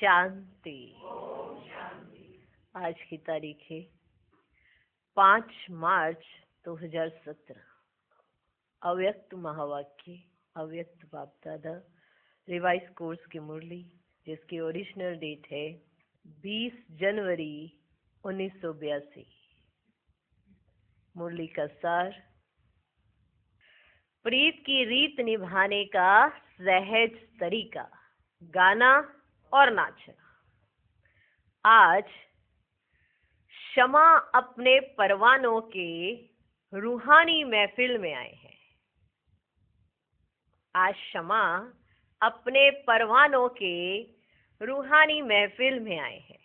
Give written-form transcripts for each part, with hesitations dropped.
शांति। आज की तारीख है 5 मार्च 2017। अव्यक्त महावाक्य, अव्यक्त बाप दादा, रिवाइज कोर्स की मुरली, जिसकी ओरिजिनल डेट है 20 जनवरी 1982। मुरली का सार, प्रीत की रीत निभाने का सहज तरीका, गाना और नाचना। आज शमा अपने परवानों के रूहानी महफिल में आए हैं। आज शमा अपने परवानों के रूहानी महफिल में आए हैं।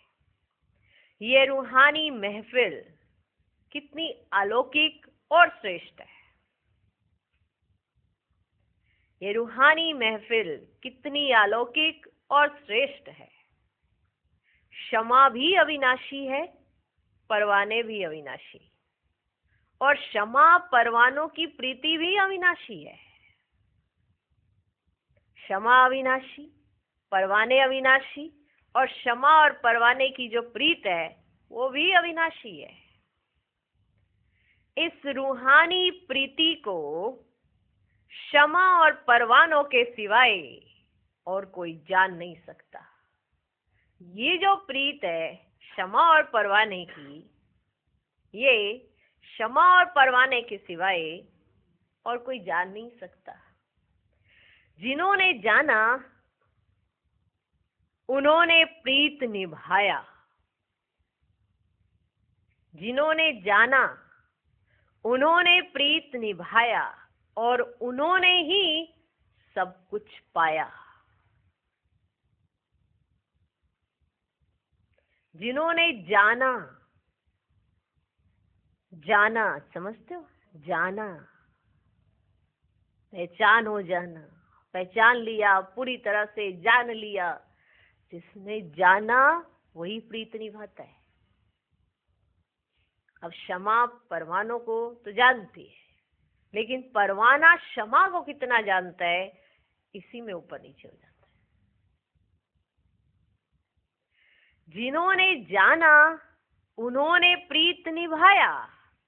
ये रूहानी महफिल कितनी अलौकिक और श्रेष्ठ है। ये रूहानी महफिल कितनी अलौकिक और श्रेष्ठ है। शमा भी अविनाशी है, परवाने भी अविनाशी, और शमा परवानों की प्रीति भी अविनाशी है। शमा अविनाशी, परवाने अविनाशी, और शमा और परवाने की जो प्रीत है वो भी अविनाशी है। इस रूहानी प्रीति को शमा और परवानों के सिवाय और कोई जान नहीं सकता। ये जो प्रीत है शमा और परवाने की, ये शमा और परवाने के सिवाय और कोई जान नहीं सकता। जिन्होंने जाना उन्होंने प्रीत निभाया। जिन्होंने जाना उन्होंने प्रीत निभाया, और उन्होंने ही सब कुछ पाया। जिन्होंने जाना, जाना समझते हो, जाना पहचान हो जाना, पहचान लिया, पूरी तरह से जान लिया। जिसने जाना वही प्रीत निभाता है। अब शमा परवानों को तो जानती है, लेकिन परवाना शमा को कितना जानता है, इसी में ऊपर नीचे हो जाता है। जिन्होंने जाना उन्होंने प्रीत निभाया,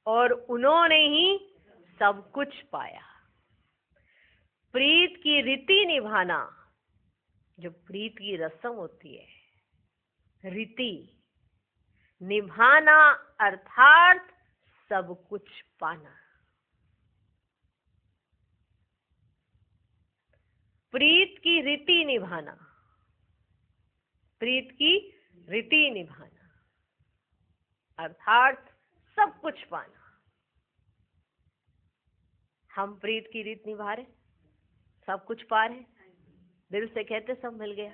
और उन्होंने ही सब कुछ पाया। प्रीत की रीति निभाना, जो प्रीत की रस्म होती है, रीति निभाना अर्थात सब कुछ पाना। प्रीत की रीति निभाना, प्रीत की रीति निभाना अर्थात सब कुछ पाना। हम प्रीत की रीत निभा रहे, सब कुछ पा रहे, दिल से कहते सब मिल गया।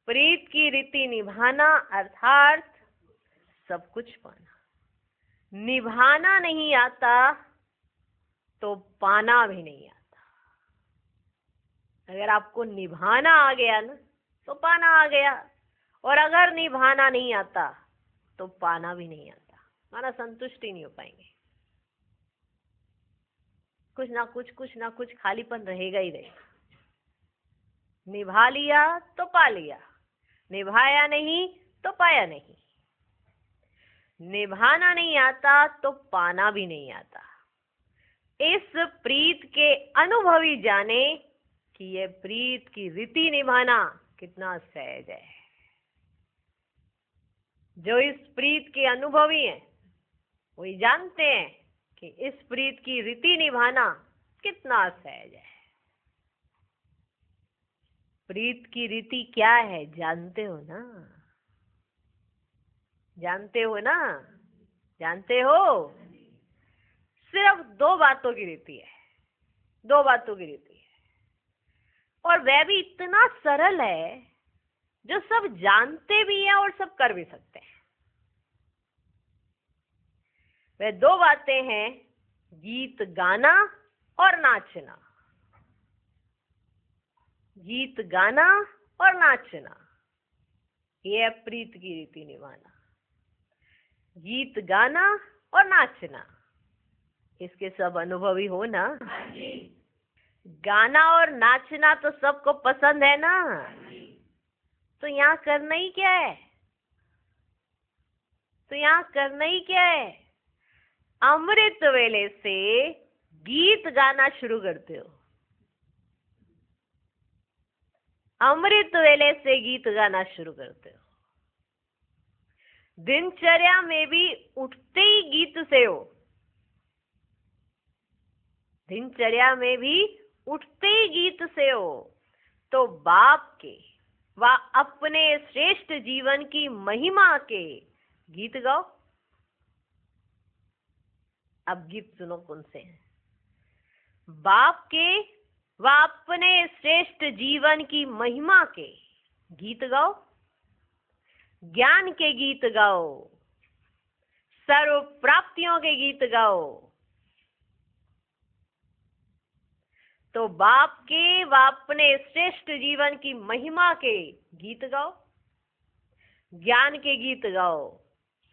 प्रीत की रीति निभाना अर्थात सब कुछ पाना। निभाना नहीं आता तो पाना भी नहीं आता। अगर आपको निभाना आ गया ना तो पाना आ गया, और अगर निभाना नहीं आता तो पाना भी नहीं आता। माना संतुष्टि नहीं हो पाएंगे। कुछ ना कुछ खालीपन रहेगा ही रहेगा। निभा लिया तो पा लिया, निभाया नहीं तो पाया नहीं। निभाना नहीं आता तो पाना भी नहीं आता। इस प्रीत के अनुभवी जाने कि ये प्रीत की रीति निभाना कितना सहज है। जो इस प्रीत के अनुभवी हैं वही जानते हैं कि इस प्रीत की रीति निभाना कितना सहज है। प्रीत की रीति क्या है जानते हो ना? जानते हो ना? जानते हो? सिर्फ 2 बातों की रीति है। 2 बातों की रीति है, और वह भी इतना सरल है जो सब जानते भी हैं और सब कर भी सकते हैं। वह 2 बातें हैं, गीत गाना और नाचना। गीत गाना और नाचना, यह है प्रीत की रीति निभाना। गीत गाना और नाचना, इसके सब अनुभवी हो ना? गाना और नाचना तो सबको पसंद है ना? तो यहाँ करना ही क्या है? तो यहाँ करना ही क्या है? अमृत वेले से गीत गाना शुरू करते हो। अमृत वेले से गीत गाना शुरू करते हो। दिनचर्या में भी उठते ही गीत से हो। दिनचर्या में भी उठते ही गीत से हो। तो बाप के व अपने श्रेष्ठ जीवन की महिमा के गीत गाओ। अब गीत सुनो कौन से हैं? बाप के व अपने श्रेष्ठ जीवन की महिमा के गीत गाओ। ज्ञान के गीत गाओ। सर्व प्राप्तियों के गीत गाओ। तो बाप के व अपने श्रेष्ठ जीवन की महिमा के गीत गाओ। ज्ञान के गीत गाओ।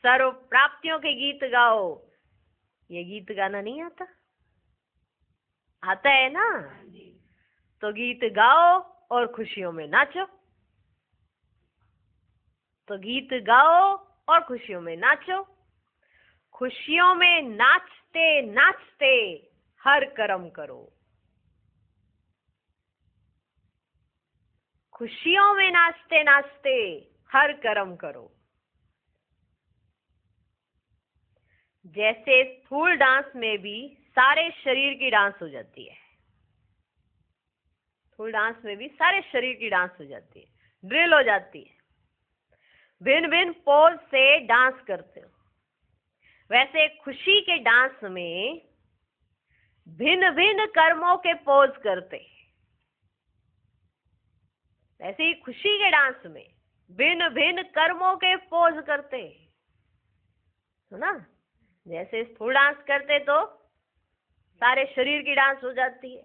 सर्व प्राप्तियों के गीत गाओ। ये गीत गाना नहीं आता? आता है ना? तो गीत गाओ और खुशियों में नाचो। तो गीत गाओ और खुशियों में नाचो। खुशियों में नाचते नाचते हर कर्म करो। खुशियों में नाचते नाचते हर कर्म करो। जैसे स्थूल डांस में भी सारे शरीर की डांस हो जाती है। स्थूल डांस में भी सारे शरीर की डांस हो जाती है, ड्रिल हो जाती है। भिन्न भिन्न पोज से डांस करते हो। वैसे खुशी के डांस में भिन्न भिन्न कर्मों के पोज करते। ऐसे ही खुशी के डांस में भिन्न भिन्न कर्मों के पोज करते, है ना? जैसे स्थूल डांस करते तो सारे शरीर की डांस हो जाती है,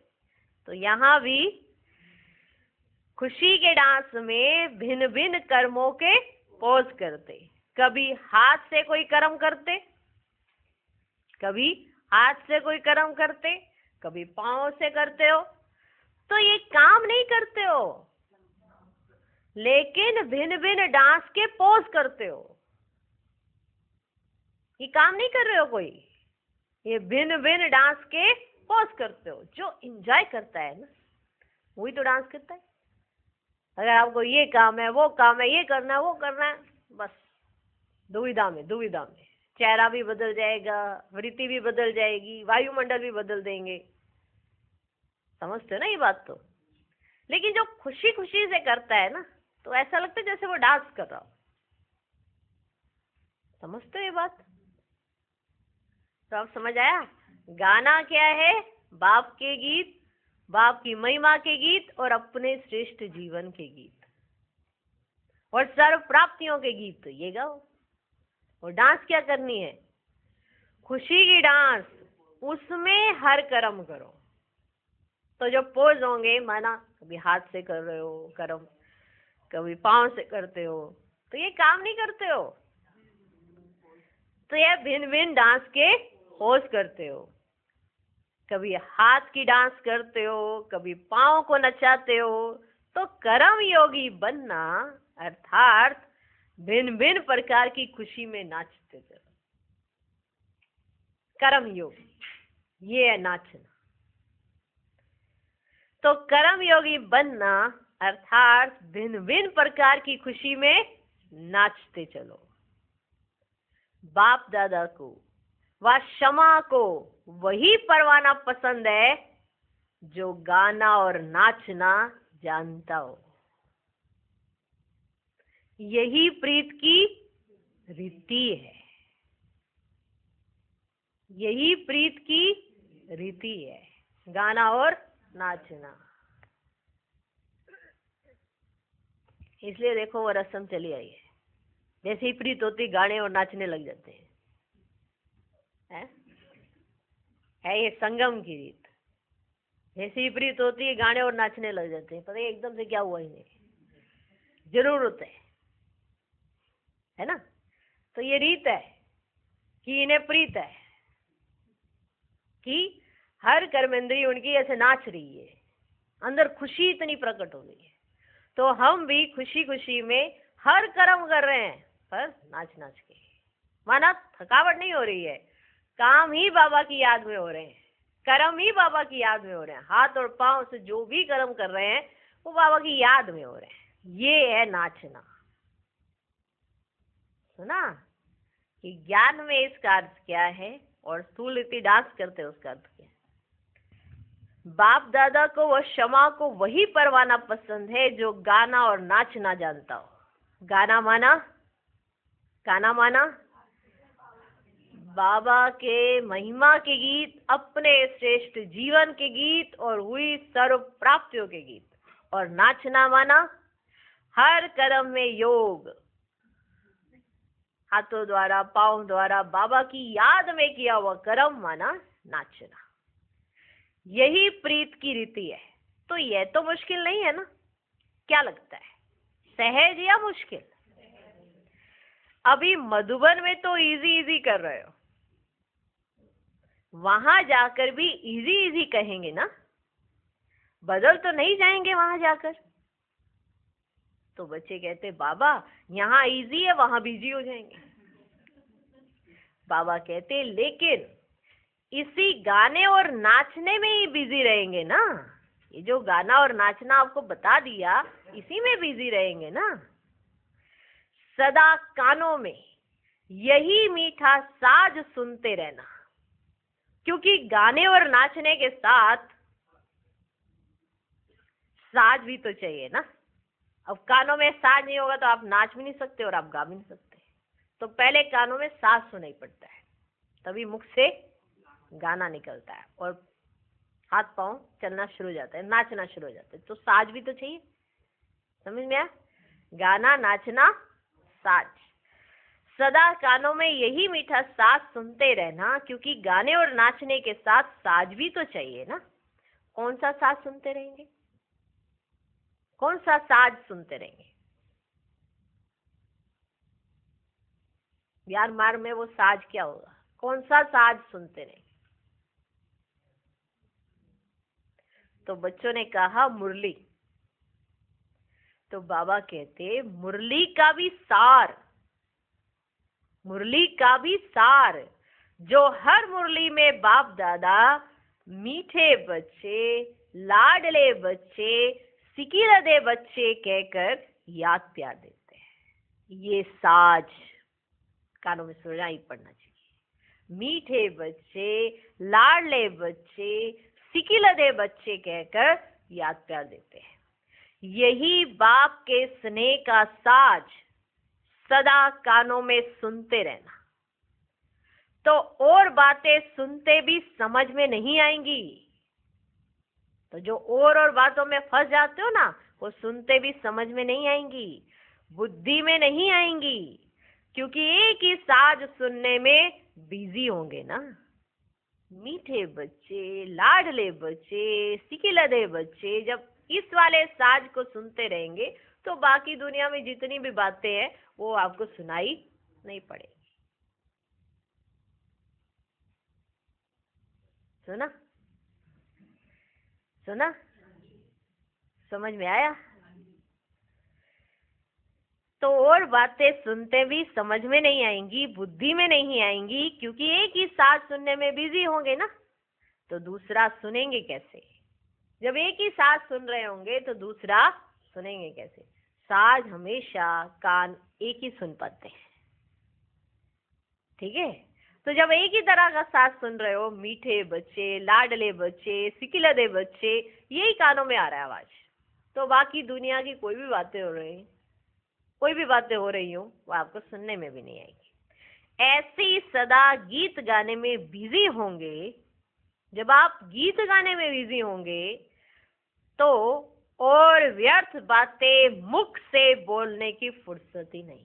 तो यहाँ भी खुशी के डांस में भिन्न भिन्न कर्मों के पोज करते। कभी हाथ से कोई कर्म करते, कभी हाथ से कोई कर्म करते, कभी पांव से करते हो। तो ये काम नहीं करते हो, लेकिन भिन्न भिन्न डांस के पोज करते हो। ये काम नहीं कर रहे हो कोई, ये भिन्न भिन्न डांस के पोज करते हो। जो एंजॉय करता है ना, वही तो डांस करता है। अगर आपको ये काम है, वो काम है, ये करना है, वो करना है, बस दुविधा में चेहरा भी बदल जाएगा, वृत्ति भी बदल जाएगी, वायुमंडल भी बदल देंगे। समझते हो ना ये बात? तो लेकिन जो खुशी खुशी से करता है ना, तो ऐसा लगता है जैसे वो डांस कर रहा हो। समझते हो ये बात? तो अब समझ आया? गाना क्या है? बाप के गीत, बाप की महिमा के गीत और अपने श्रेष्ठ जीवन के गीत और सर्व प्राप्तियों के गीत, ये गाओ। और डांस क्या करनी है? खुशी की डांस, उसमें हर कर्म करो। तो जो पोज होंगे, माना कभी हाथ से कर रहे हो कर्म, कभी पांव से करते हो, तो ये काम नहीं करते हो, तो ये भिन्न भिन्न डांस के पोज करते हो। कभी हाथ की डांस करते हो, कभी पांव को नचाते हो। तो कर्म योगी बनना अर्थात भिन्न भिन्न प्रकार की खुशी में नाचते चलो। कर्म योगी, ये है नाचना। तो कर्म योगी बनना अर्थात भिन्न भिन्न प्रकार की खुशी में नाचते चलो। बाप दादा को व क्षमा को वही परवाना पसंद है जो गाना और नाचना जानता हो। यही प्रीत की रीति है, यही प्रीत की रीति है, गाना और नाचना। इसलिए देखो वो रस्म चली आई है। जैसे ही प्रीत होती गाने और नाचने लग जाते हैं। है ये संगम की रीत। जैसे ही प्रीत होती है गाने और नाचने लग जाते हैं। पता है एकदम से क्या हुआ इन्हें? जरूरत है ना? तो ये रीत है कि इन्हें प्रीत है कि हर कर्मेंद्रिय उनकी ऐसे नाच रही है, अंदर खुशी इतनी प्रकट हो गई है। तो हम भी खुशी खुशी में हर कर्म कर रहे हैं, पर नाच नाच के, माना थकावट नहीं हो रही है, काम ही बाबा की याद में हो रहे हैं, कर्म ही बाबा की याद में हो रहे हैं, हाथ और पांव से जो भी कर्म कर रहे हैं वो बाबा की याद में हो रहे हैं। ये है नाचना। सुना कि ज्ञान में इसका अर्थ क्या है और स्थूल रीति डांस करते हैं उसका अर्थ क्या है। बाप दादा को व क्षमा को वही परवाना पसंद है जो गाना और नाचना जानता हो। गाना माना बाबा के महिमा के गीत, अपने श्रेष्ठ जीवन के गीत और हुई सर्व प्राप्तियों के गीत। और नाचना माना हर कर्म में योग, हाथों द्वारा पांव द्वारा बाबा की याद में किया हुआ कर्म माना नाचना। यही प्रीत की रीति है। तो यह तो मुश्किल नहीं है ना? क्या लगता है, सहज या मुश्किल? अभी मधुबन में तो इजी इजी कर रहे हो, वहां जाकर भी इजी इजी कहेंगे ना? बदल तो नहीं जाएंगे वहां जाकर? तो बच्चे कहते बाबा यहाँ इजी है, वहां बिजी हो जाएंगे। बाबा कहते लेकिन इसी गाने और नाचने में ही बिजी रहेंगे ना। ये जो गाना और नाचना आपको बता दिया, इसी में बिजी रहेंगे ना। सदा कानों में यही मीठा साज सुनते रहना, क्योंकि गाने और नाचने के साथ साज भी तो चाहिए ना। अब कानों में साज नहीं होगा तो आप नाच भी नहीं सकते और आप गा भी नहीं सकते। तो पहले कानों में साज सुनाई पड़ता है, तभी मुख से गाना निकलता है और हाथ पांव चलना शुरू हो जाता है, नाचना शुरू हो जाता है। तो साज भी तो चाहिए। समझ में आया? गाना, नाचना, साज। सदा कानों में यही मीठा साज सुनते रहना, क्योंकि गाने और नाचने के साथ साज भी तो चाहिए ना। कौन सा साज सुनते रहेंगे? कौन सा साज सुनते रहेंगे? यार मार में वो साज क्या होगा? कौन सा साज सुनते रहेंगे? तो बच्चों ने कहा मुरली। तो बाबा कहते मुरली का भी सार, मुरली का भी सार, जो हर मुरली में बाप दादा मीठे बच्चे, लाडले बच्चे, सिकिलदे बच्चे कहकर याद प्यार देते हैं। ये साज कानों में सुनाई पड़ना चाहिए। मीठे बच्चे, लाडले बच्चे, सिकिलदे बच्चे कहकर याद प्यार देते हैं। यही बाप के स्नेह का साज सदा कानों में सुनते रहना। तो और बातें सुनते भी समझ में नहीं आएंगी। तो जो और बातों में फंस जाते हो ना, वो सुनते भी समझ में नहीं आएंगी, बुद्धि में नहीं आएंगी, क्योंकि एक ही साज सुनने में बिजी होंगे ना। मीठे बच्चे, लाडले बच्चे, सिकिलदे बच्चे जब इस वाले साज को सुनते रहेंगे तो बाकी दुनिया में जितनी भी बातें हैं वो आपको सुनाई नहीं पड़ेगी। सुना? सुना? समझ में आया? तो और बातें सुनते भी समझ में नहीं आएंगी, बुद्धि में नहीं आएंगी, क्योंकि एक ही साज सुनने में बिजी होंगे ना। तो दूसरा सुनेंगे कैसे? जब एक ही साज सुन रहे होंगे तो दूसरा सुनेंगे कैसे? साज हमेशा कान एक ही सुन पाते हैं, ठीक है? तो जब एक ही तरह का साज सुन रहे हो, मीठे बच्चे, लाडले बच्चे, सिकिलदे बच्चे, यही कानों में आ रहा है आवाज, तो बाकी दुनिया की कोई भी बातें हो रही, कोई भी बातें हो रही हो, वो आपको सुनने में भी नहीं आएगी। ऐसे ही सदा गीत गाने में बिजी होंगे। जब आप गीत गाने में बिजी होंगे तो और व्यर्थ बातें मुख से बोलने की फुर्सत ही नहीं।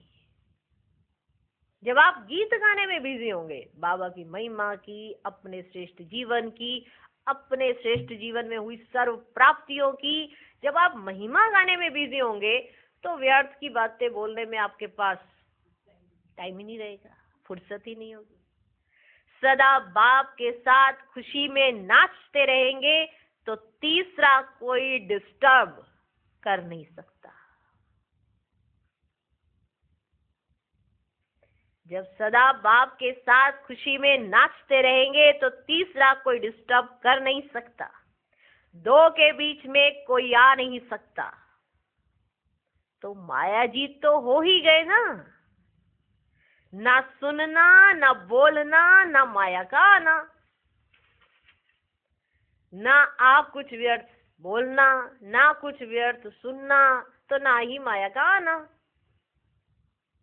जब आप गीत गाने में बिजी होंगे, बाबा की महिमा की, अपने श्रेष्ठ जीवन की, अपने श्रेष्ठ जीवन में हुई सर्व प्राप्तियों की, जब आप महिमा गाने में बिजी होंगे तो व्यर्थ की बातें बोलने में आपके पास टाइम ही नहीं रहेगा, फुर्सत ही नहीं होगी। सदा बाप के साथ खुशी में नाचते रहेंगे तो तीसरा कोई डिस्टर्ब कर नहीं सकता। जब सदा बाप के साथ खुशी में नाचते रहेंगे तो तीसरा कोई डिस्टर्ब कर नहीं सकता, दो के बीच में कोई आ नहीं सकता। तो माया जी तो हो ही गए ना सुनना, ना बोलना, ना माया का आना। ना आप कुछ व्यर्थ बोलना, ना कुछ व्यर्थ सुनना, तो ना ही माया का आना।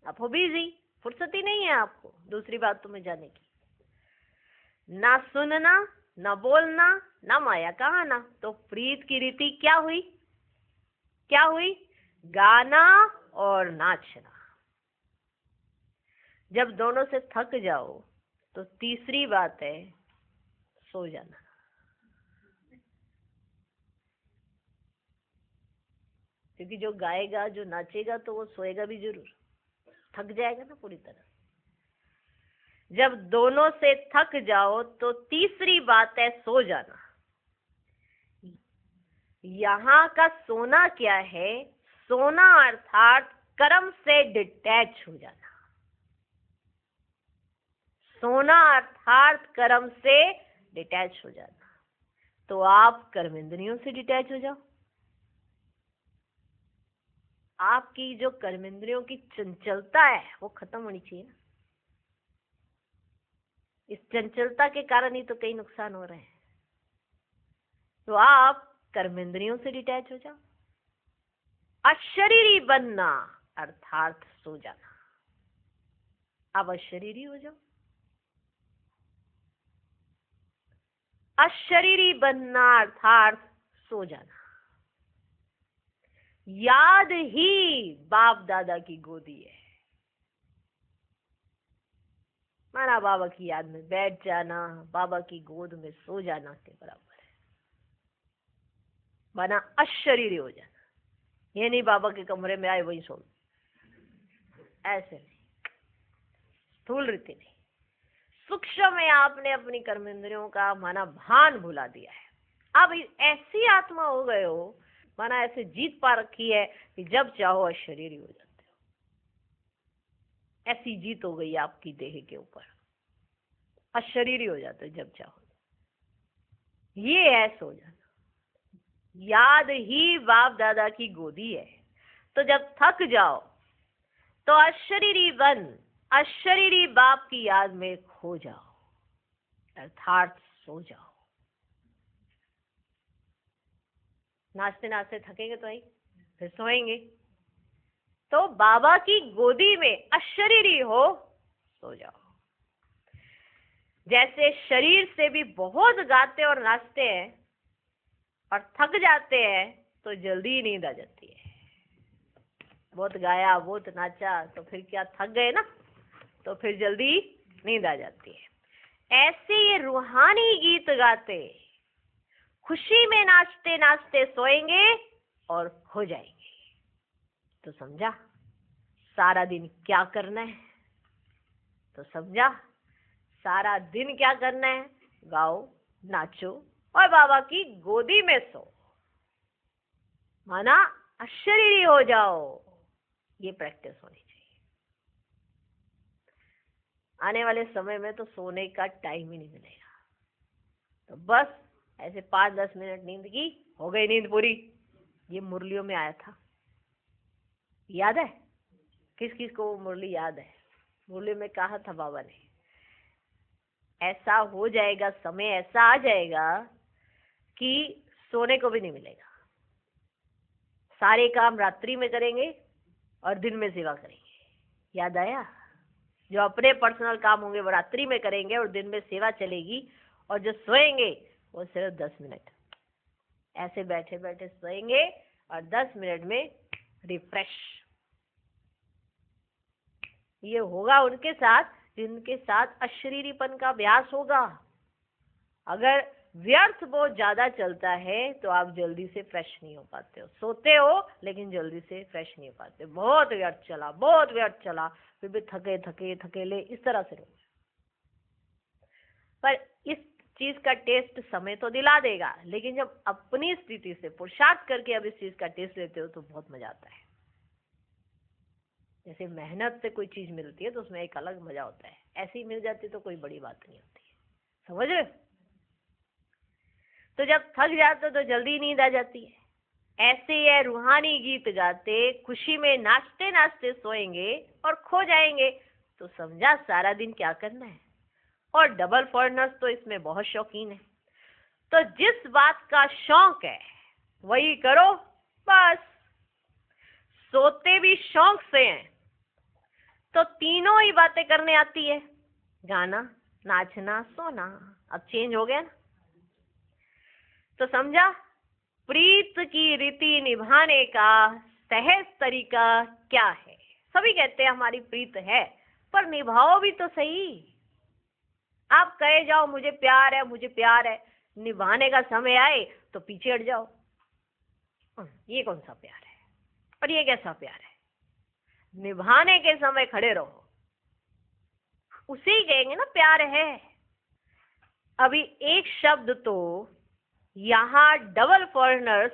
आप हो बिजी, फुर्सत ही नहीं है आपको दूसरी बातों में जाने की। ना सुनना, ना बोलना, ना माया का आना। तो प्रीत की रीति क्या हुई? क्या हुई? गाना और नाचना। जब दोनों से थक जाओ तो तीसरी बात है सो जाना। क्योंकि जो गाएगा, जो नाचेगा, तो वो सोएगा भी जरूर, थक जाएगा ना पूरी तरह। जब दोनों से थक जाओ तो तीसरी बात है सो जाना। यहाँ का सोना क्या है? सोना अर्थात कर्म से डिटैच हो जाना। सोना अर्थात कर्म से डिटैच हो जाना। तो आप कर्मेंद्रियों से डिटैच हो जाओ। आपकी जो कर्मेंद्रियों की चंचलता है वो खत्म होनी चाहिए ना। इस चंचलता के कारण ही तो कई नुकसान हो रहे हैं। तो आप कर्मेंद्रियों से डिटैच हो जाओ। अशरीरी बनना अर्थात सो जाना। आप अशरीरी हो जाओ। अशरीरी बनना अर्थात सो जाना। याद ही बाप दादा की गोदी है। माना बाबा की याद में बैठ जाना, बाबा की गोद में सो जाना के बराबर है। माना अशरीरी हो जाना। ये नहीं बाबा के कमरे में आए वही सो, ऐसे नहीं, स्थूल रीति नहीं। सूक्ष्म में आपने अपनी कर्मेंद्रियों का माना भान भुला दिया है। अब ऐसी आत्मा हो गए हो, माना ऐसे जीत पा रखी है कि जब चाहो अशरीरी हो जाते हो। ऐसी जीत हो गई आपकी देह के ऊपर, अशरीरी हो जाते हो जब चाहो। ये है सो जाना। याद ही बाप दादा की गोदी है। तो जब थक जाओ तो अशरीरी बन, अशरीरी बाप की याद में खो जाओ, अर्थात सो जाओ। नाचते नाचते थकेंगे तो ही फिर सोएंगे। तो बाबा की गोदी में अशरीरी हो, सो जाओ। जैसे शरीर से भी बहुत गाते और नाचते हैं और थक जाते हैं तो जल्दी ही नींद आ जाती है। बहुत गाया, बहुत नाचा तो फिर क्या, थक गए ना, तो फिर जल्दी नींद आ जाती है। ऐसे ये रूहानी गीत गाते, खुशी में नाचते नाचते सोएंगे और खो जाएंगे। तो समझा सारा दिन क्या करना है? तो समझा सारा दिन क्या करना है? गाओ, नाचो और बाबा की गोदी में सो, माना अशरीरी हो जाओ। ये प्रैक्टिस होनी चाहिए। आने वाले समय में तो सोने का टाइम ही नहीं मिलेगा। तो बस ऐसे 5-10 मिनट नींद की, हो गई नींद पूरी। ये मुरलियों में आया था, याद है? किस किस को मुरली याद है? मुरली में कहा था बाबा ने, ऐसा हो जाएगा, समय ऐसा आ जाएगा कि सोने को भी नहीं मिलेगा। सारे काम रात्रि में करेंगे और दिन में सेवा करेंगे। याद आया? जो अपने पर्सनल काम होंगे वो रात्रि में करेंगे और दिन में सेवा चलेगी। और जो सोएंगे वो सिर्फ 10 मिनट ऐसे बैठे बैठे सोएंगे और 10 मिनट में रिफ्रेश। ये होगा उनके साथ जिनके साथ अशरीरीपन का अभ्यास होगा। अगर व्यर्थ बहुत ज्यादा चलता है तो आप जल्दी से फ्रेश नहीं हो पाते हो। सोते हो लेकिन जल्दी से फ्रेश नहीं हो पाते। बहुत व्यर्थ चला, बहुत व्यर्थ चला, फिर भी थके थके थकेले इस तरह से रहो। पर इस चीज का टेस्ट समय तो दिला देगा, लेकिन जब अपनी स्थिति से पुरुषार्थ करके अब इस चीज का टेस्ट लेते हो तो बहुत मजा आता है। जैसे मेहनत से कोई चीज मिलती है तो उसमें एक अलग मजा होता है, ऐसी मिल जाती तो कोई बड़ी बात नहीं होती है, समझ रहे? तो जब थक जाते तो जल्दी नींद आ जाती है। ऐसे है रूहानी गीत गाते, खुशी में नाचते नाचते सोएंगे और खो जाएंगे, तो समझा सारा दिन क्या करना है। और डबल फॉरनर्स तो इसमें बहुत शौकीन है, तो जिस बात का शौक है वही करो बस। सोते भी शौक से हैं तो तीनों ही बातें करने आती है, गाना, नाचना, सोना। अब चेंज हो गया ना, तो समझा प्रीत की रीति निभाने का सहज तरीका क्या है। सभी कहते हैं हमारी प्रीत है, पर निभाओ भी तो सही। आप कहे जाओ मुझे प्यार है, मुझे प्यार है, निभाने का समय आए तो पीछे हट जाओ। ये कौन सा प्यार है और ये कैसा प्यार है? निभाने के समय खड़े रहो, उसे ही कहेंगे ना प्यार है। अभी एक शब्द तो यहां डबल फॉरेनर्स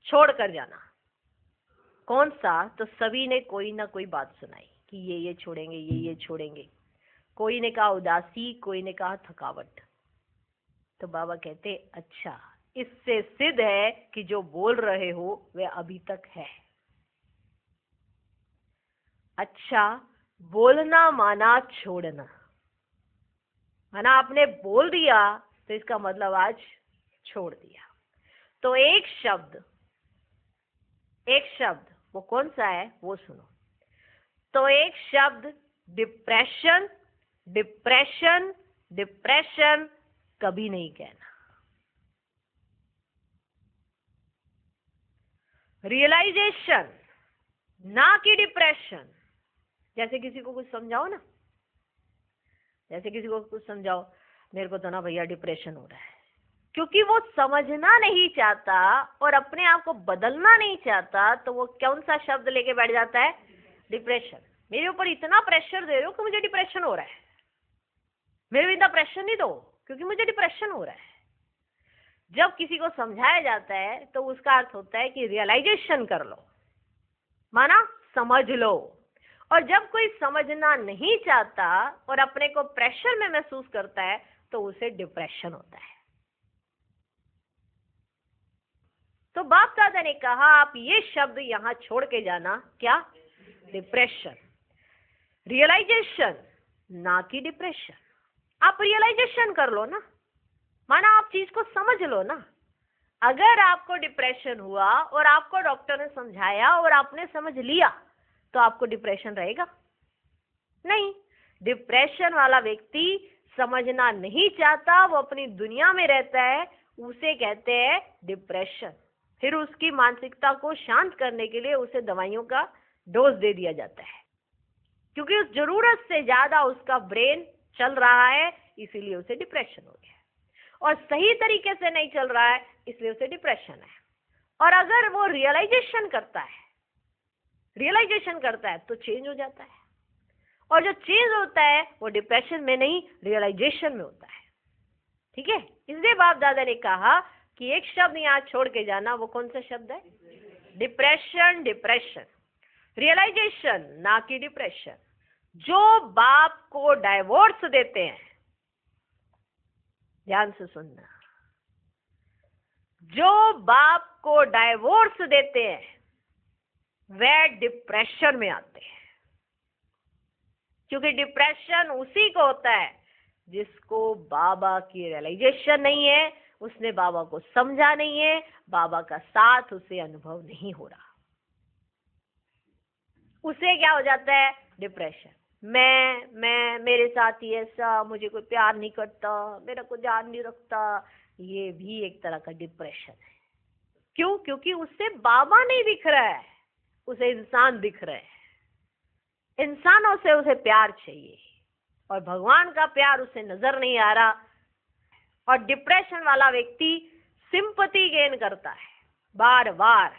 छोड़ कर जाना, कौन सा? तो सभी ने कोई ना कोई बात सुनाई कि ये छोड़ेंगे, ये छोड़ेंगे। कोई ने कहा उदासी, कोई ने कहा थकावट। तो बाबा कहते अच्छा, इससे सिद्ध है कि जो बोल रहे हो वह अभी तक है। अच्छा, बोलना माना छोड़ना, माना आपने बोल दिया तो इसका मतलब आज छोड़ दिया। तो एक शब्द वो कौन सा है वो सुनो। तो एक शब्द डिप्रेशन, डिप्रेशन, डिप्रेशन कभी नहीं कहना। रियलाइजेशन, ना कि डिप्रेशन। जैसे किसी को कुछ समझाओ ना, जैसे किसी को कुछ समझाओ, मेरे को तो ना भैया डिप्रेशन हो रहा है, क्योंकि वो समझना नहीं चाहता और अपने आप को बदलना नहीं चाहता, तो वो कौन सा शब्द लेके बैठ जाता है? डिप्रेशन। मेरे ऊपर इतना प्रेशर दे रहे हो कि मुझे डिप्रेशन हो रहा है, मेरे को इतना प्रेशर नहीं दो क्योंकि मुझे डिप्रेशन हो रहा है। जब किसी को समझाया जाता है तो उसका अर्थ होता है कि रियलाइजेशन कर लो, माना समझ लो। और जब कोई समझना नहीं चाहता और अपने को प्रेशर में महसूस करता है तो उसे डिप्रेशन होता है। तो बाप दादा ने कहा आप ये शब्द यहां छोड़ के जाना, क्या? डिप्रेशन। रियलाइजेशन, ना कि डिप्रेशन। आप रियलाइजेशन कर लो ना, माना आप चीज को समझ लो ना। अगर आपको डिप्रेशन हुआ और आपको डॉक्टर ने समझाया और आपने समझ लिया तो आपको डिप्रेशन रहेगा? नहीं। डिप्रेशन वाला व्यक्ति समझना नहीं चाहता, वो अपनी दुनिया में रहता है, उसे कहते हैं डिप्रेशन। फिर उसकी मानसिकता को शांत करने के लिए उसे दवाइयों का डोज दे दिया जाता है, क्योंकि उस जरूरत से ज्यादा उसका ब्रेन चल रहा है, इसीलिए उसे डिप्रेशन हो गया। और सही तरीके से नहीं चल रहा है, इसलिए उसे डिप्रेशन है। और अगर वो रियलाइजेशन करता है तो चेंज हो जाता है। और जो चेंज होता है वो डिप्रेशन में नहीं, रियलाइजेशन में होता है। ठीक है? इसलिए बाप दादा ने कहा कि एक शब्द यहाँ छोड़ के जाना, वो कौन सा शब्द है? डिप्रेशन। डिप्रेशन, रियलाइजेशन, ना कि डिप्रेशन। जो बाप को डाइवोर्स देते हैं, ध्यान से सुनना, जो बाप को डाइवोर्स देते हैं वे डिप्रेशन में आते हैं। क्योंकि डिप्रेशन उसी को होता है जिसको बाबा की रियलाइजेशन नहीं है, उसने बाबा को समझा नहीं है, बाबा का साथ उसे अनुभव नहीं हो रहा, उसे क्या हो जाता है? डिप्रेशन। मैं मेरे साथ ही ऐसा, मुझे कोई प्यार नहीं करता, मेरा कोई ध्यान नहीं रखता, ये भी एक तरह का डिप्रेशन है। क्यों? क्योंकि उससे बाबा नहीं दिख रहा है, उसे इंसान दिख रहा है। इंसानों से उसे प्यार चाहिए और भगवान का प्यार उसे नजर नहीं आ रहा। और डिप्रेशन वाला व्यक्ति सिंपैथी गेन करता है बार बार,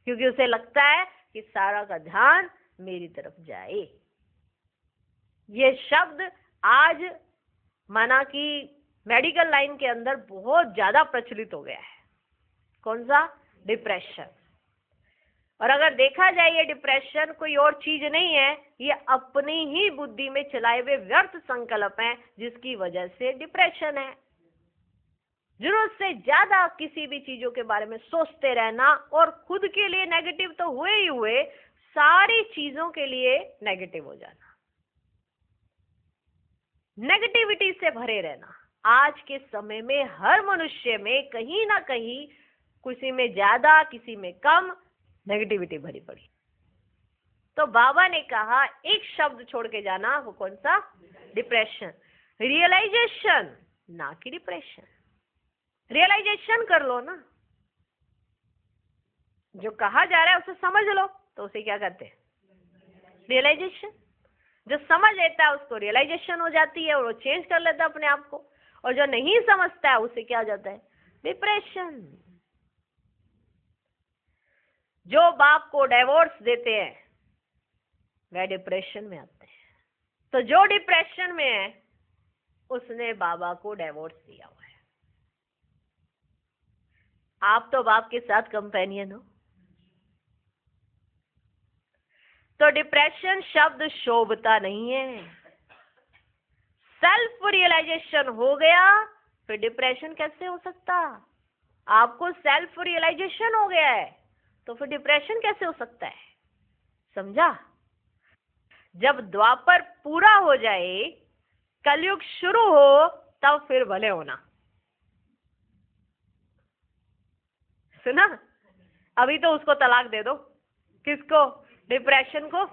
क्योंकि उसे लगता है कि सारा का ध्यान मेरी तरफ जाए। ये शब्द आज माना कि मेडिकल लाइन के अंदर बहुत ज्यादा प्रचलित हो गया है। कौन सा? डिप्रेशन। और अगर देखा जाए ये डिप्रेशन कोई और चीज नहीं है, ये अपनी ही बुद्धि में चलाए हुए व्यर्थ संकल्प हैं, जिसकी वजह से डिप्रेशन है। जरूरत से ज्यादा किसी भी चीजों के बारे में सोचते रहना और खुद के लिए नेगेटिव तो हुए ही हुए, सारी चीजों के लिए नेगेटिव हो जाना, नेगेटिविटी से भरे रहना। आज के समय में हर मनुष्य में कहीं ना कहीं, किसी में ज्यादा किसी में कम, नेगेटिविटी भरी पड़ी। तो बाबा ने कहा एक शब्द छोड़ के जाना, वो कौन सा? डिप्रेशन। रियलाइजेशन, ना कि डिप्रेशन। रियलाइजेशन कर लो ना, जो कहा जा रहा है उसे समझ लो, तो उसे क्या कहते हैं? रियलाइजेशन। जो समझ लेता है उसको रियलाइजेशन हो जाती है और वो चेंज कर लेता है अपने आप को, और जो नहीं समझता है उसे क्या हो जाता है? डिप्रेशन। जो बाप को डिवोर्स देते हैं वह डिप्रेशन में आते हैं। तो जो डिप्रेशन में है उसने बाबा को डिवोर्स दिया हुआ है। आप तो बाप के साथ कंपेनियन हो। तो डिप्रेशन शब्द शोभता नहीं है। सेल्फ रियलाइजेशन हो गया, फिर डिप्रेशन कैसे हो सकता? आपको सेल्फ रियलाइजेशन हो गया है तो फिर डिप्रेशन कैसे हो सकता है? समझा? जब द्वापर पूरा हो जाए, कलयुग शुरू हो, तब फिर भले होना। सुना? अभी तो उसको तलाक दे दो। किसको? डिप्रेशन को।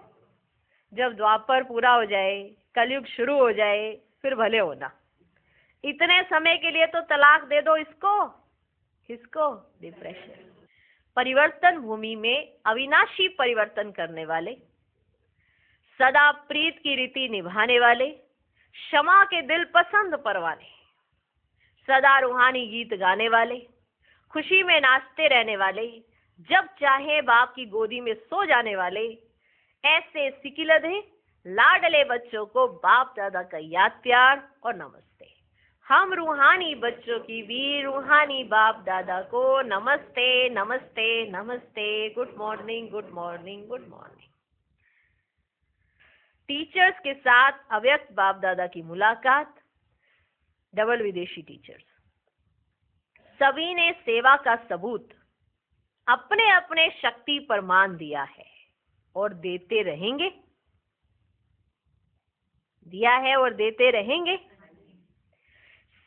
जब द्वापर पूरा हो जाए, कलयुग शुरू हो जाए, फिर भले होना। इतने समय के लिए तो तलाक दे दो इसको। किसको? डिप्रेशन। परिवर्तन भूमि में अविनाशी परिवर्तन करने वाले, सदा प्रीत की रीति निभाने वाले, क्षमा के दिल पसंद परवाने, सदा रूहानी गीत गाने वाले, खुशी में नाचते रहने वाले, जब चाहे बाप की गोदी में सो जाने वाले, ऐसे सिकिलधे लाडले बच्चों को बाप दादा का याद प्यार और नमस्ते। हम रूहानी बच्चों की भी रूहानी बाप दादा को नमस्ते नमस्ते नमस्ते। Good morning, good morning, good morning. Teachers के साथ अव्यक्त बाप दादा की मुलाकात, डबल विदेशी टीचर्स। सभी ने सेवा का सबूत अपने अपने शक्ति पर मान दिया है और देते रहेंगे। दिया है और देते रहेंगे।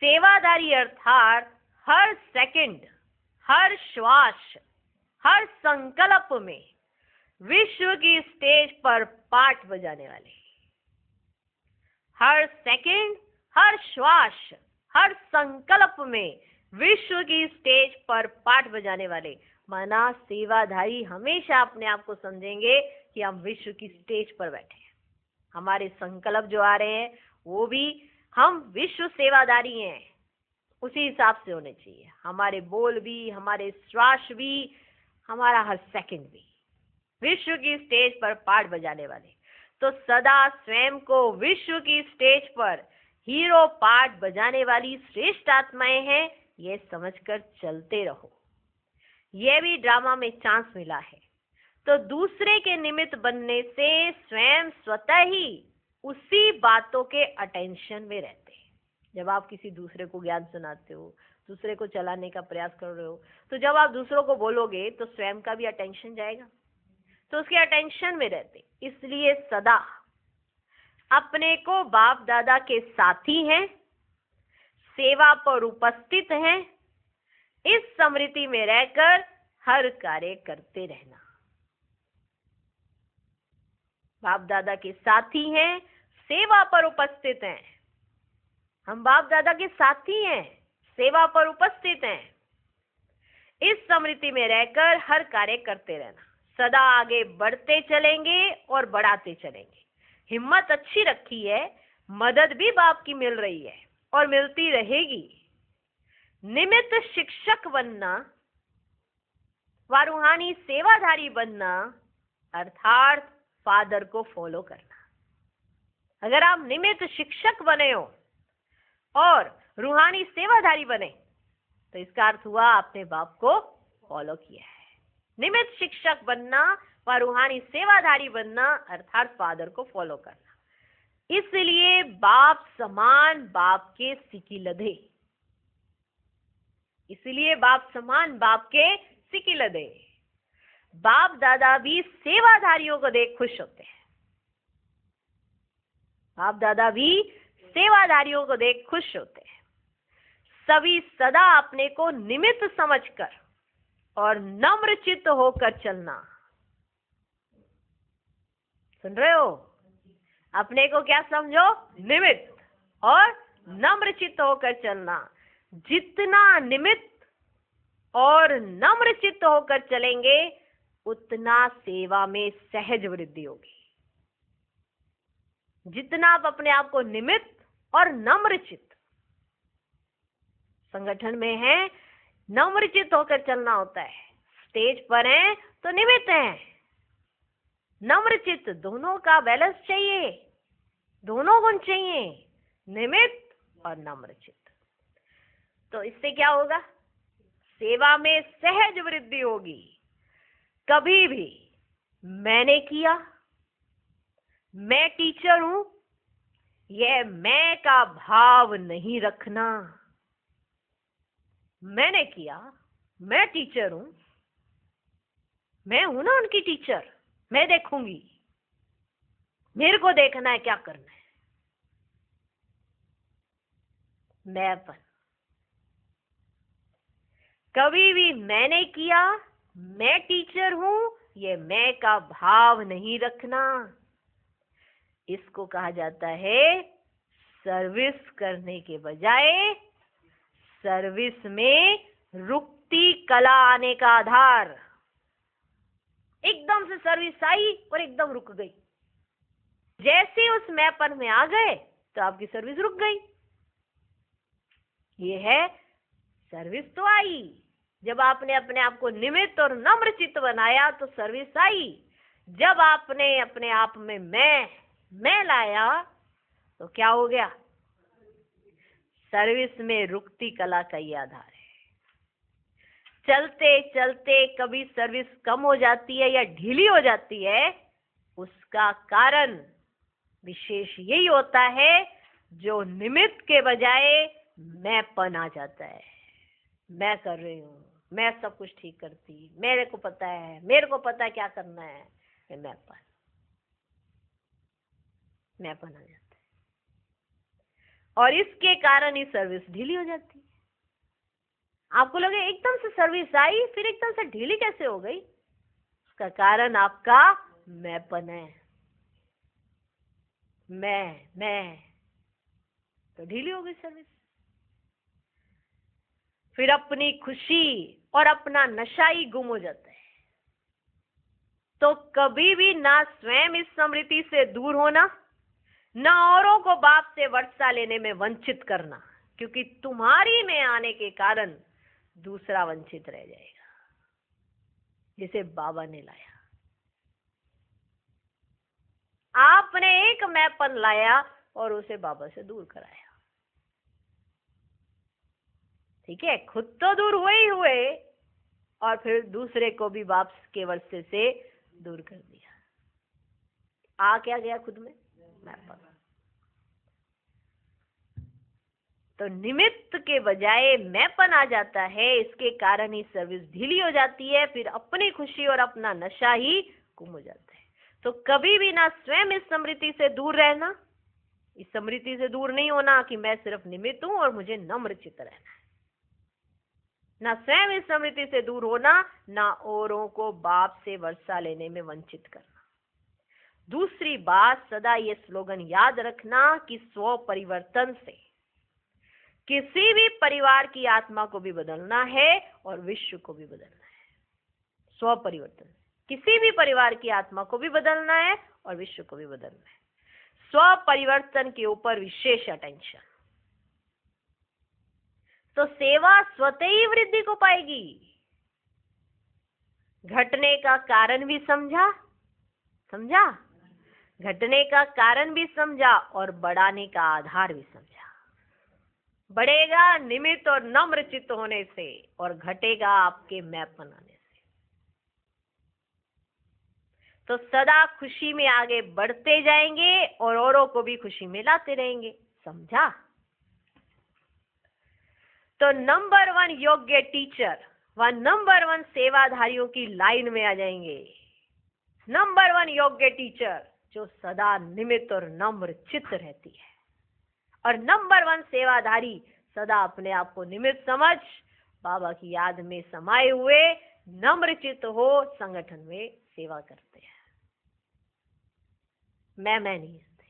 सेवादारी अर्थात हर सेकंड, हर श्वास, हर संकल्प में विश्व की स्टेज पर पाठ बजाने वाले। हर सेकंड, हर श्वास, हर संकल्प में विश्व की स्टेज पर पाठ बजाने वाले। माना सेवाधारी हमेशा अपने आप को समझेंगे कि हम विश्व की स्टेज पर बैठे हैं। हमारे संकल्प जो आ रहे हैं वो भी हम विश्व सेवादारी हैं, उसी हिसाब से होने चाहिए। हमारे बोल भी, हमारे श्वास भी, हमारा हर सेकंड भी विश्व की स्टेज पर पाठ बजाने वाले। तो सदा स्वयं को विश्व की स्टेज पर हीरो पाठ बजाने वाली श्रेष्ठ आत्माएं हैं, ये समझकर चलते रहो। यह भी ड्रामा में चांस मिला है, तो दूसरे के निमित्त बनने से स्वयं स्वतः ही उसी बातों के अटेंशन में रहते हैं। जब आप किसी दूसरे को ज्ञान सुनाते हो, दूसरे को चलाने का प्रयास कर रहे हो, तो जब आप दूसरों को बोलोगे तो स्वयं का भी अटेंशन जाएगा, तो उसके अटेंशन में रहते। इसलिए सदा अपने को बाप दादा के साथी हैं, सेवा पर उपस्थित हैं, इस स्मृति में रहकर हर कार्य करते रहना। बाप दादा के साथी हैं, सेवा पर उपस्थित हैं। हम बाप दादा के साथी हैं, सेवा पर उपस्थित हैं। इस स्मृति में रहकर हर कार्य करते रहना। सदा आगे बढ़ते चलेंगे और बढ़ाते चलेंगे। हिम्मत अच्छी रखी है, मदद भी बाप की मिल रही है और मिलती रहेगी। निमित्त शिक्षक बनना व रूहानी सेवाधारी बनना अर्थात फादर को फॉलो करना। अगर आप निमित्त शिक्षक बने हो और रूहानी सेवाधारी बने तो इसका अर्थ हुआ आपने बाप को फॉलो किया है। निमित्त शिक्षक बनना व रूहानी सेवाधारी बनना अर्थात फादर को फॉलो करना। इसलिए बाप समान बाप के सिकिलधे, इसलिए बाप समान बाप के सिकिलधे। बाप दादा भी सेवाधारियों को देख खुश होते हैं, बाप दादा भी सेवाधारियों को देख खुश होते हैं। सभी सदा अपने को निमित्त समझकर और नम्र चित्त होकर चलना। सुन रहे हो? अपने को क्या समझो? निमित्त, और नम्र चित्त होकर चलना। जितना निमित्त और नम्र चित्त होकर चलेंगे उतना सेवा में सहज वृद्धि होगी। जितना आप अपने आप को निमित्त और नम्र चित्त, संगठन में है नम्र चित्त होकर चलना होता है, स्टेज पर है तो निमित्त है। नम्र चित्त, दोनों का बैलेंस चाहिए, दोनों गुण चाहिए, निमित्त और नम्र चित्त। तो इससे क्या होगा? सेवा में सहज वृद्धि होगी। कभी भी मैंने किया, मैं टीचर हूं, यह मैं का भाव नहीं रखना। मैंने किया, मैं टीचर हूं, मैं हूं ना उनकी टीचर, मैं देखूंगी, मेरे को देखना है क्या करना है। मैंपन। कभी भी मैंने किया, मैं टीचर हूं, ये मैं का भाव नहीं रखना। इसको कहा जाता है सर्विस करने के बजाय सर्विस में रुकती कला आने का आधार। एकदम से सर्विस आई और एकदम रुक गई। जैसे उस मैपन में आ गए तो आपकी सर्विस रुक गई। ये है सर्विस तो आई, जब आपने अपने आप को निमित्त और नम्र चित्त बनाया तो सर्विस आई। जब आपने अपने आप में मैं लाया तो क्या हो गया? सर्विस में रुकती कला का ये आधार है। चलते चलते कभी सर्विस कम हो जाती है या ढीली हो जाती है, उसका कारण विशेष यही होता है जो निमित्त के बजाय मैंपन आ जाता है। मैं कर रही हूँ, मैं सब कुछ ठीक करती, मेरे को पता है, मेरे को पता है क्या करना है। ये मैंपन आ जाता है और इसके कारण ही सर्विस ढीली हो जाती है। आपको लगे एकदम से सर्विस आई फिर एकदम से ढीली कैसे हो गई? उसका कारण आपका मैंपन है। मैं तो ढीली हो गई सर्विस। फिर अपनी खुशी और अपना नशा ही गुम हो जाता है। तो कभी भी ना स्वयं इस स्मृति से दूर होना, न औरों को बाप से वर्षा लेने में वंचित करना, क्योंकि तुम्हारी में आने के कारण दूसरा वंचित रह जाएगा जिसे बाबा ने लाया। आपने एक मैंपन लाया और उसे बाबा से दूर कराया। ठीक है, खुद तो दूर हुए और फिर दूसरे को भी बाप के वर्षे से दूर कर दिया। आ क्या गया खुद में? मैंपन। तो निमित्त के बजाय मैंपन आ जाता है। इसके कारण ही सर्विस ढीली हो जाती है। फिर अपनी खुशी और अपना नशा ही गुम हो जाता है। तो कभी भी ना स्वयं इस स्मृति से दूर रहना, इस स्मृति से दूर नहीं होना कि मैं सिर्फ निमित्त हूं और मुझे नम्र चित्त रहना है। ना स्वयं इस स्मृति से दूर होना, ना औरों को बाप से वर्षा लेने में वंचित करना। दूसरी बात, सदा ये स्लोगन याद रखना कि स्व परिवर्तन से किसी भी परिवार की आत्मा को भी बदलना है और विश्व को भी बदलना है। स्व परिवर्तन, किसी भी परिवार की आत्मा को भी बदलना है और विश्व को भी बदलना है। स्व परिवर्तन के ऊपर विशेष अटेंशन, तो सेवा स्वतः ही वृद्धि को पाएगी। घटने का कारण भी समझा, घटने का कारण भी समझा और बढ़ाने का आधार भी समझा। बढ़ेगा निमित्त और नम्र चित्त होने से और घटेगा आपके मैंपन आने से। तो सदा खुशी में आगे बढ़ते जाएंगे और औरों को भी खुशी में लाते रहेंगे। समझा? तो नंबर 1 योग्य टीचर व नंबर 1 सेवाधारियों की लाइन में आ जाएंगे। नंबर 1 योग्य टीचर जो सदा निमित्त और नम्र चित्त रहती है, और नंबर 1 सेवाधारी सदा अपने आप को निमित्त समझ बाबा की याद में समाये हुए नम्र चित्त हो संगठन में सेवा करते हैं। मैं नहीं होते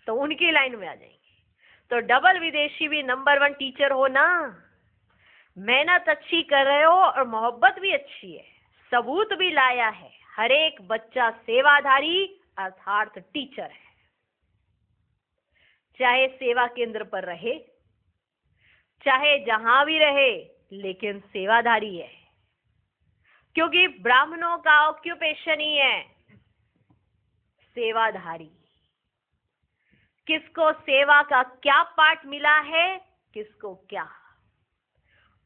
तो उनकी लाइन में आ जाएंगे। तो डबल विदेशी भी नंबर 1 टीचर हो ना, मेहनत अच्छी कर रहे हो और मोहब्बत भी अच्छी है, सबूत भी लाया है। हर एक बच्चा सेवाधारी अर्थात टीचर है, चाहे सेवा केंद्र पर रहे चाहे जहां भी रहे, लेकिन सेवाधारी है। क्योंकि ब्राह्मणों का ऑक्यूपेशन ही है सेवाधारी। किसको सेवा का क्या पाठ मिला है, किसको क्या।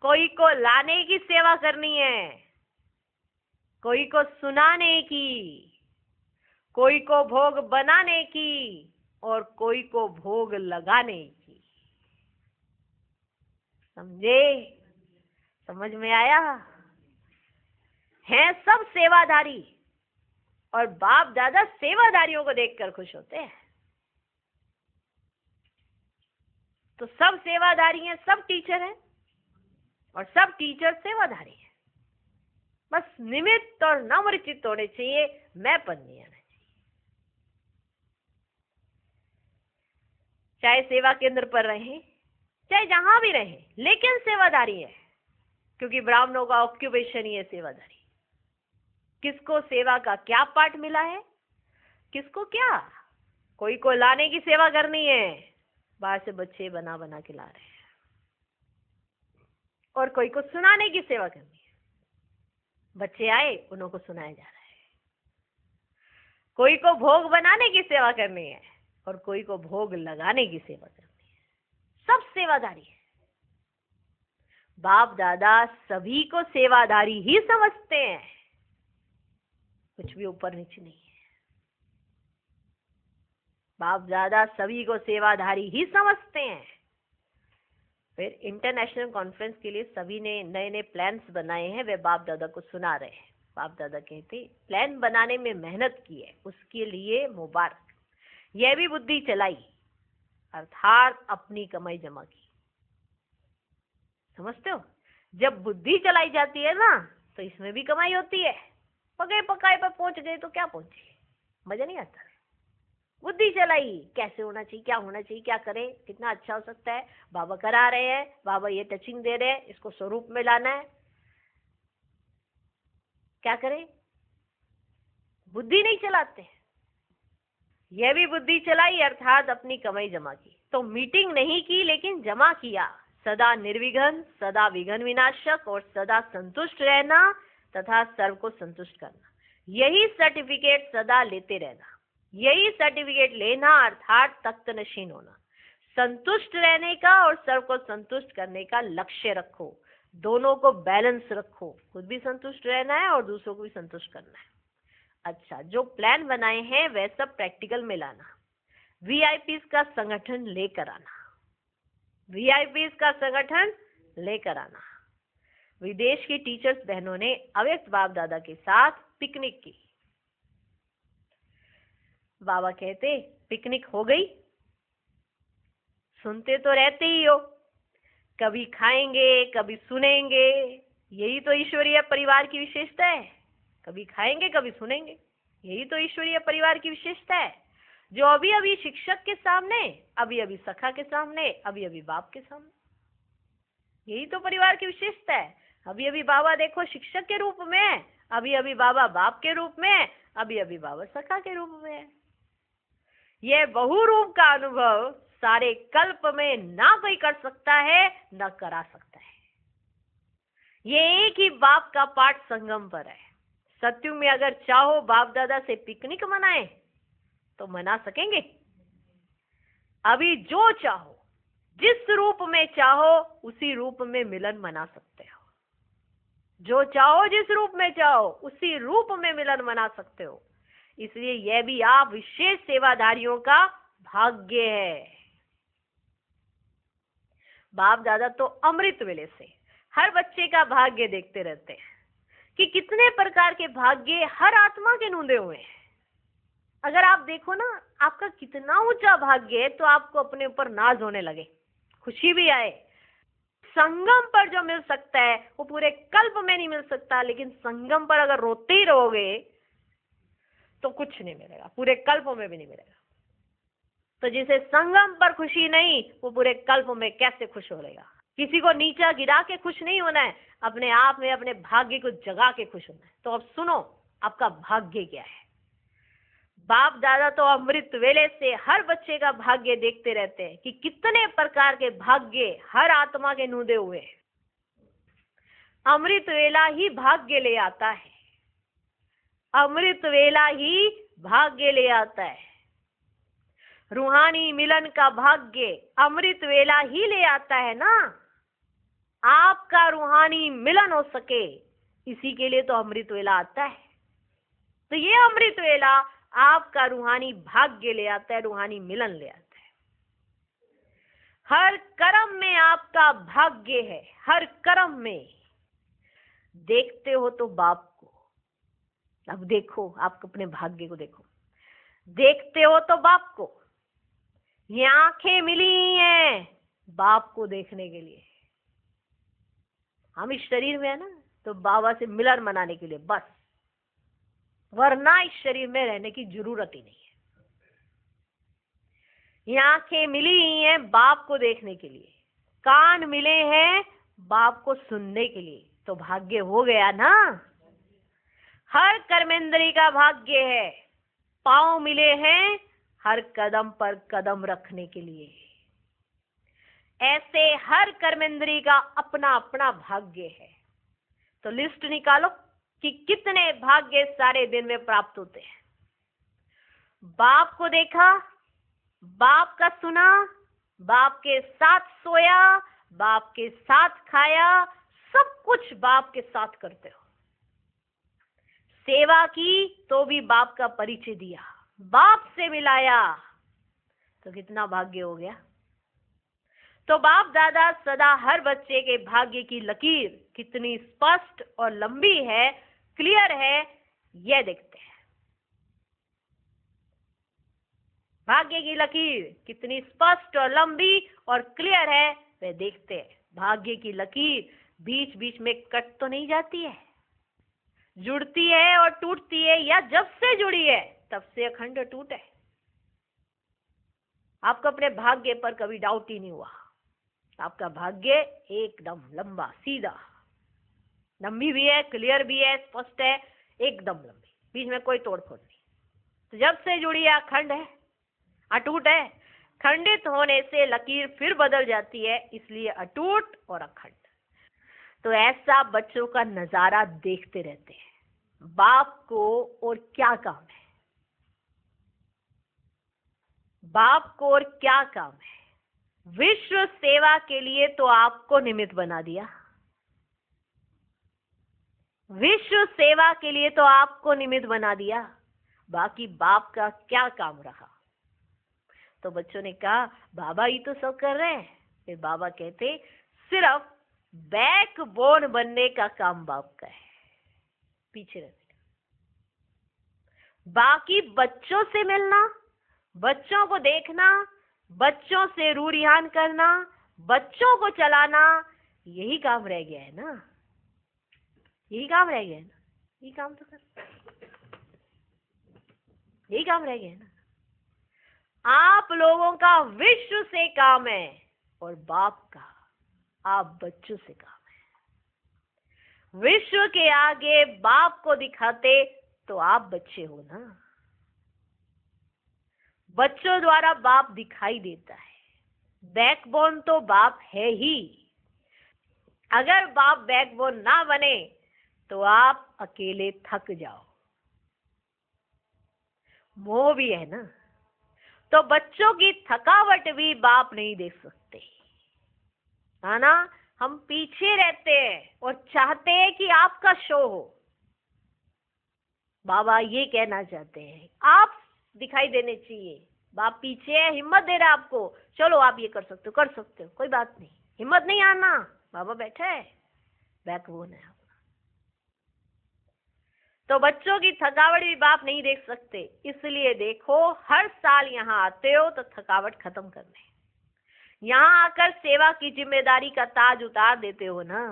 कोई को लाने की सेवा करनी है, कोई को सुनाने की, कोई को भोग बनाने की और कोई को भोग लगाने की। समझे? समझ में आया? हैं सब सेवाधारी, और बाप दादा सेवाधारियों को देखकर खुश होते हैं। तो सब सेवाधारी हैं, सब टीचर हैं, और सब टीचर सेवाधारी हैं। बस निमित्त और नम्र चित्त होने चाहिए, मैं पद नहीं आना चाहिए। चाहे सेवा केंद्र पर रहे चाहे जहां भी रहे, लेकिन सेवाधारी है। क्योंकि ब्राह्मणों का ऑक्यूपेशन ही है सेवाधारी। किसको सेवा का क्या पाठ मिला है, किसको क्या। कोई को लाने की सेवा करनी है, बाहर से बच्चे बना बना के ला रहे हैं, और कोई को सुनाने की सेवा करनी है, बच्चे आए उन्हों को सुनाया जा रहा है। कोई को भोग बनाने की सेवा करनी है और कोई को भोग लगाने की सेवा करनी है। सब सेवाधारी है। बाप दादा सभी को सेवाधारी ही समझते हैं, कुछ भी ऊपर नीचे नहीं है। बाप दादा सभी को सेवाधारी ही समझते हैं। फिर इंटरनेशनल कॉन्फ्रेंस के लिए सभी ने नए नए प्लान्स बनाए हैं, वे बाप दादा को सुना रहे हैं। बाप दादा कहते प्लान बनाने में मेहनत की है, उसके लिए मुबारक। यह भी बुद्धि चलाई, अर्थात अपनी कमाई जमा की। समझते हो? जब बुद्धि चलाई जाती है ना, तो इसमें भी कमाई होती है। पकाए पकाए पर पहुंच गए तो क्या पहुंचे, मजा नहीं आता। बुद्धि चलाई, कैसे होना चाहिए, क्या होना चाहिए, क्या करें, कितना अच्छा हो सकता है। बाबा करा रहे हैं, बाबा ये टचिंग दे रहे हैं, इसको स्वरूप में लाना है, क्या करें। बुद्धि नहीं चलाते। यह भी बुद्धि चलाई, अर्थात अपनी कमाई जमा की। तो मीटिंग नहीं की, लेकिन जमा किया। सदा निर्विघ्न, सदा विघ्न विनाशक और सदा संतुष्ट रहना तथा सर्व को संतुष्ट करना, यही सर्टिफिकेट सदा लेते रहना। यही सर्टिफिकेट लेना अर्थात तख्त नशीन होना। संतुष्ट रहने का और सर्व को संतुष्ट करने का लक्ष्य रखो, दोनों को बैलेंस रखो। खुद भी संतुष्ट रहना है और दूसरों को भी संतुष्ट करना है। अच्छा, जो प्लान बनाए हैं वह सब प्रैक्टिकल में लाना। वीआईपीज का संगठन लेकर आना, वीआईपीज का संगठन लेकर आना। विदेश की टीचर्स बहनों ने अव्यक्त बाप दादा के साथ पिकनिक की। बाबा कहते पिकनिक हो गई। सुनते तो रहते ही हो, कभी खाएंगे कभी सुनेंगे, यही तो ईश्वरीय परिवार की विशेषता है। कभी खाएंगे कभी सुनेंगे, यही तो ईश्वरीय परिवार की विशेषता है। जो अभी अभी शिक्षक के सामने, अभी अभी सखा के सामने, अभी अभी बाप के सामने, यही तो परिवार की विशेषता है। अभी अभी बाबा देखो शिक्षक के रूप में, अभी अभी बाबा बाप के रूप में, अभी अभी बाबा सखा के रूप में है। यह बहुरूप का अनुभव सारे कल्प में ना कोई कर सकता है ना करा सकता है। ये एक ही बाप का पाठ संगम पर है। सत्युग में अगर चाहो बाप दादा से पिकनिक मनाए तो मना सकेंगे। अभी जो चाहो, जिस रूप में चाहो उसी रूप में मिलन मना सकते हो। जो चाहो जिस रूप में चाहो उसी रूप में मिलन मना सकते हो। इसलिए यह भी आप विशेष सेवाधारियों का भाग्य है। बाप दादा तो अमृत वेले से हर बच्चे का भाग्य देखते रहते हैं कि कितने प्रकार के भाग्य हर आत्मा के नूंदे हुए हैं। अगर आप देखो ना, आपका कितना ऊंचा भाग्य है तो आपको अपने ऊपर नाज होने लगे, खुशी भी आए। संगम पर जो मिल सकता है वो पूरे कल्प में नहीं मिल सकता, लेकिन संगम पर अगर रोते ही रहोगे तो कुछ नहीं मिलेगा, पूरे कल्प में भी नहीं मिलेगा। तो जिसे संगम पर खुशी नहीं, वो पूरे कल्प में कैसे खुश हो लेगा। किसी को नीचा गिरा के खुश नहीं होना है, अपने आप में अपने भाग्य को जगा के खुश होना है। तो अब सुनो, आपका भाग्य क्या है। बाप दादा तो अमृत वेले से हर बच्चे का भाग्य देखते रहते हैं कि कितने प्रकार के भाग्य हर आत्मा के नूदे हुए हैं। अमृत वेला ही भाग्य ले आता है, अमृत वेला ही भाग्य ले आता है। रूहानी मिलन का भाग्य अमृत वेला ही ले आता है ना। आपका रूहानी मिलन हो सके, इसी के लिए तो अमृत वेला आता है। तो ये अमृत वेला आपका रूहानी भाग्य ले आता है, रूहानी मिलन ले आता है। हर कर्म में आपका भाग्य है, हर कर्म में। देखते हो तो बाप को, अब देखो, आप अपने भाग्य को देखो। देखते हो तो बाप को, ये आंखें मिली हैं बाप को देखने के लिए। हम इस शरीर में है ना, तो बाबा से मिलन मनाने के लिए बस, वरना इस शरीर में रहने की जरूरत ही नहीं है। ये आंखें मिली ही हैं बाप को देखने के लिए, कान मिले हैं बाप को सुनने के लिए, तो भाग्य हो गया ना। हर कर्मेंद्री का भाग्य है, पांव मिले हैं हर कदम पर कदम रखने के लिए। ऐसे हर कर्मेंद्री का अपना अपना भाग्य है। तो लिस्ट निकालो कि कितने भाग्य सारे दिन में प्राप्त होते हैं। बाप को देखा, बाप का सुना, बाप के साथ सोया, बाप के साथ खाया, सब कुछ बाप के साथ करते हो। सेवा की तो भी बाप का परिचय दिया, बाप से मिलाया, तो कितना भाग्य हो गया। तो बाप दादा सदा हर बच्चे के भाग्य की लकीर कितनी स्पष्ट और लंबी है, क्लियर है, यह देखते हैं। भाग्य की लकीर कितनी स्पष्ट और लंबी और क्लियर है, वे देखते हैं। भाग्य की लकीर बीच बीच में कट तो नहीं जाती है, जुड़ती है और टूटती है, या जब से जुड़ी है तब से अखंड टूट है। आपको अपने भाग्य पर कभी डाउट ही नहीं हुआ। आपका भाग्य एकदम लंबा सीधा, लंबी भी है, क्लियर भी है, स्पष्ट है, एकदम लंबी, बीच में कोई तोड़ फोड़ नहीं। तो जब से जुड़ी है अखंड है, अटूट है। खंडित होने से लकीर फिर बदल जाती है, इसलिए अटूट और अखंड। तो ऐसा बच्चों का नजारा देखते रहते हैं। बाप को और क्या काम है, बाप को और क्या काम है। विश्व सेवा के लिए तो आपको निमित्त बना दिया, विश्व सेवा के लिए तो आपको निमित्त बना दिया, बाकी बाप का क्या काम रहा। तो बच्चों ने कहा बाबा ये तो सब कर रहे हैं। फिर बाबा कहते सिर्फ बैकबोन बनने का काम बाप का है, पीछे रहने का। बाकी बच्चों से मिलना, बच्चों को देखना, बच्चों से रूरिहान करना, बच्चों को चलाना, यही काम रह गया है ना, यही काम रह गया है ना। यही काम तो कर, यही काम रह गया है ना। आप लोगों का विश्व से काम है और बाप का आप बच्चों से काम है। विश्व के आगे बाप को दिखाते तो आप बच्चे हो ना। बच्चों द्वारा बाप दिखाई देता है, बैकबोन तो बाप है ही। अगर बाप बैकबोन ना बने तो आप अकेले थक जाओ, मोह भी है ना। तो बच्चों की थकावट भी बाप नहीं देख सकते, है ना। हम पीछे रहते हैं और चाहते हैं कि आपका शो हो। बाबा ये कहना चाहते हैं, आप दिखाई देने चाहिए। बाप पीछे है, हिम्मत दे रहा है आपको, चलो आप ये कर सकते हो, कर सकते हो, कोई बात नहीं, हिम्मत नहीं आना, बाबा बैठा है, बैकबोन है। तो बच्चों की थकावट भी बाप नहीं देख सकते, इसलिए देखो हर साल यहाँ आते हो तो थकावट खत्म करने, यहाँ आकर सेवा की जिम्मेदारी का ताज उतार देते हो ना।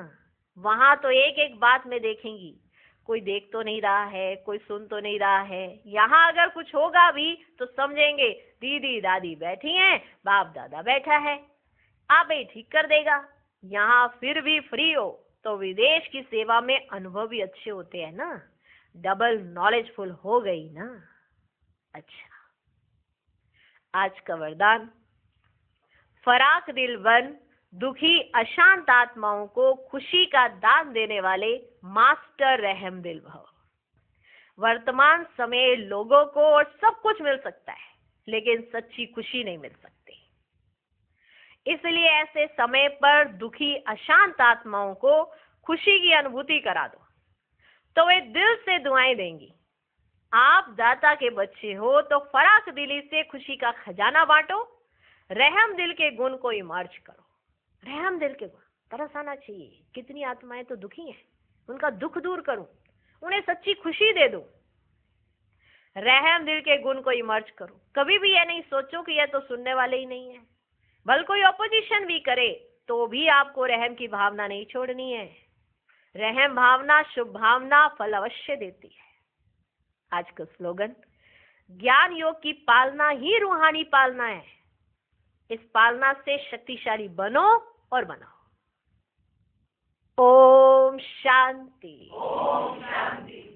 वहां तो एक एक बात में देखेंगी, कोई देख तो नहीं रहा है, कोई सुन तो नहीं रहा है। यहाँ अगर कुछ होगा भी तो समझेंगे दीदी दादी बैठी हैं, बाप दादा बैठा है, आप ही ठीक कर देगा। यहाँ फिर भी फ्री हो तो विदेश की सेवा में अनुभव भी अच्छे होते हैं ना, डबल नॉलेजफुल हो गई ना। अच्छा, आज का वरदान, फराक दिल बन दुखी अशांत आत्माओं को खुशी का दान देने वाले मास्टर रहम दिल भव। वर्तमान समय लोगों को और सब कुछ मिल सकता है, लेकिन सच्ची खुशी नहीं मिल सकती। इसलिए ऐसे समय पर दुखी अशांत आत्माओं को खुशी की अनुभूति करा दो, तो वे दिल से दुआएं देंगी। आप दाता के बच्चे हो तो फराक दिली से खुशी का खजाना बांटो, रहम दिल के गुण को इमर्ज करो। रहम दिल के गुण, तरस आना चाहिए। कितनी आत्माएं तो दुखी हैं, उनका दुख दूर करूं, उन्हें सच्ची खुशी दे दूं। रहम दिल के गुण को इमर्ज करो। कभी भी यह नहीं सोचो कि यह तो सुनने वाले ही नहीं है, भले कोई ऑपोजिशन भी करे तो भी आपको रहम की भावना नहीं छोड़नी है। रहम भावना शुभ भावना फल अवश्य देती है। आज का स्लोगन, ज्ञान योग की पालना ही रूहानी पालना है। इस पालना से शक्तिशाली बनो और बनाओ। ओम शांति। ओम शांति।